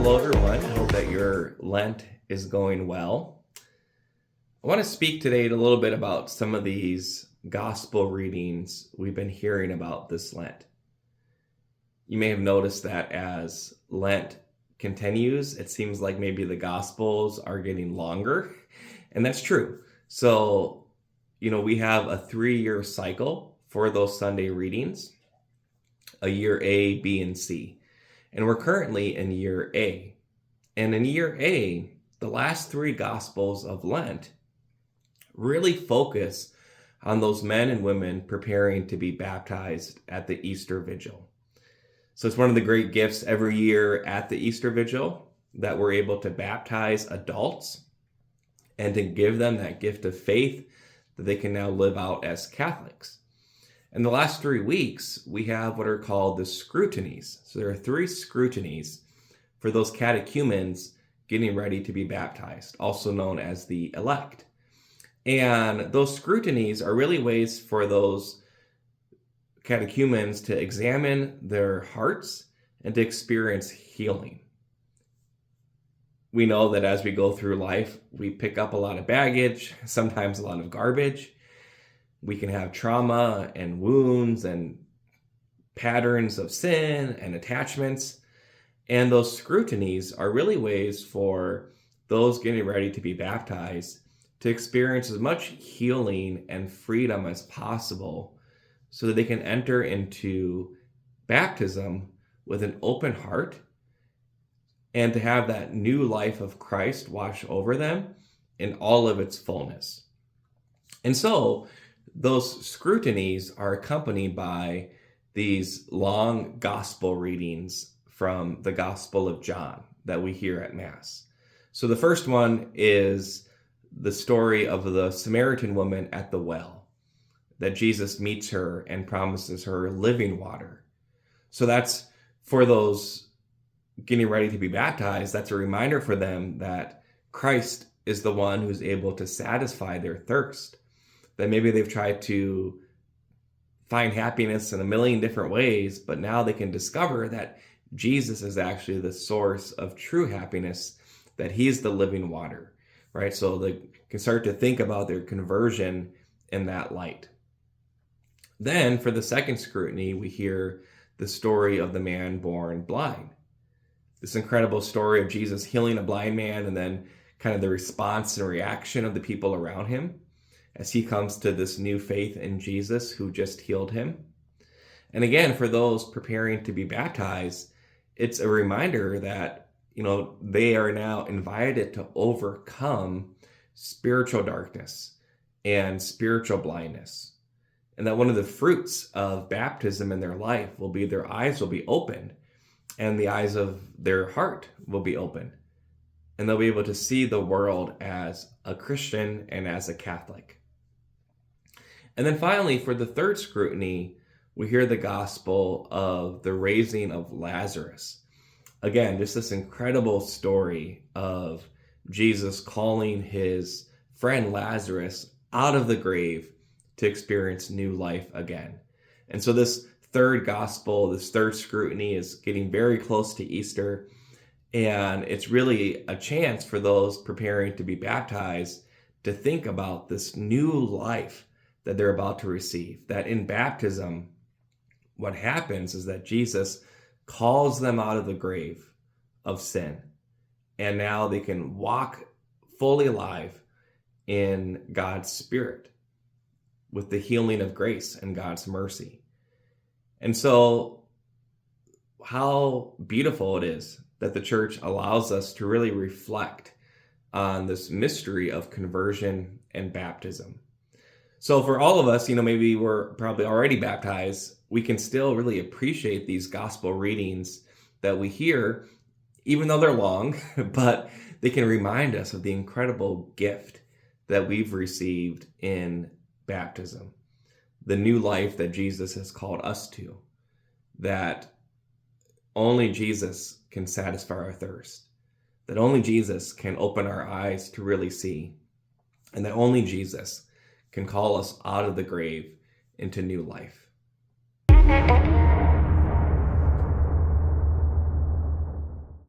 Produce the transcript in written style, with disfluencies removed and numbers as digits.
Hello, everyone. I hope that your Lent is going well. I want to speak today a little bit about some of these gospel readings we've been hearing about this Lent. You may have noticed that as Lent continues, it seems like maybe the gospels are getting longer, and that's true. So, we have a 3-year cycle for those Sunday readings, a year A, B, and C. And we're currently in year A. And in year A, the last 3 Gospels of Lent really focus on those men and women preparing to be baptized at the Easter Vigil. So it's one of the great gifts every year at the Easter Vigil that we're able to baptize adults and to give them that gift of faith that they can now live out as Catholics. In the last 3 weeks, we have what are called the scrutinies. So there are 3 scrutinies for those catechumens getting ready to be baptized, also known as the elect. And those scrutinies are really ways for those catechumens to examine their hearts and to experience healing. We know that as we go through life, we pick up a lot of baggage, sometimes a lot of garbage. We can have trauma and wounds and patterns of sin and attachments. And those scrutinies are really ways for those getting ready to be baptized to experience as much healing and freedom as possible so that they can enter into baptism with an open heart and to have that new life of Christ wash over them in all of its fullness. And so, those scrutinies are accompanied by these long gospel readings from the Gospel of John that we hear at Mass. So the first one is the story of the Samaritan woman at the well, that Jesus meets her and promises her living water. So that's for those getting ready to be baptized, that's a reminder for them that Christ is the one who's able to satisfy their thirst. That maybe they've tried to find happiness in a million different ways, but now they can discover that Jesus is actually the source of true happiness, that he's the living water, right? So they can start to think about their conversion in that light. Then for the second scrutiny, we hear the story of the man born blind. This incredible story of Jesus healing a blind man and then kind of the response and reaction of the people around him as he comes to this new faith in Jesus who just healed him. And again, for those preparing to be baptized, it's a reminder that, they are now invited to overcome spiritual darkness and spiritual blindness. And that one of the fruits of baptism in their life will be their eyes will be opened and the eyes of their heart will be opened. And they'll be able to see the world as a Christian and as a Catholic. And then finally, for the third scrutiny, we hear the gospel of the raising of Lazarus. Again, just this incredible story of Jesus calling his friend Lazarus out of the grave to experience new life again. And so this third gospel, this third scrutiny is getting very close to Easter. And it's really a chance for those preparing to be baptized to think about this new life that they're about to receive. That in baptism, what happens is that Jesus calls them out of the grave of sin. And now they can walk fully alive in God's Spirit with the healing of grace and God's mercy. And so how beautiful it is that the church allows us to really reflect on this mystery of conversion and baptism. So for all of us, maybe we're probably already baptized, we can still really appreciate these gospel readings that we hear, even though they're long, but they can remind us of the incredible gift that we've received in baptism, the new life that Jesus has called us to, that only Jesus can satisfy our thirst, that only Jesus can open our eyes to really see, and that only Jesus can call us out of the grave into new life.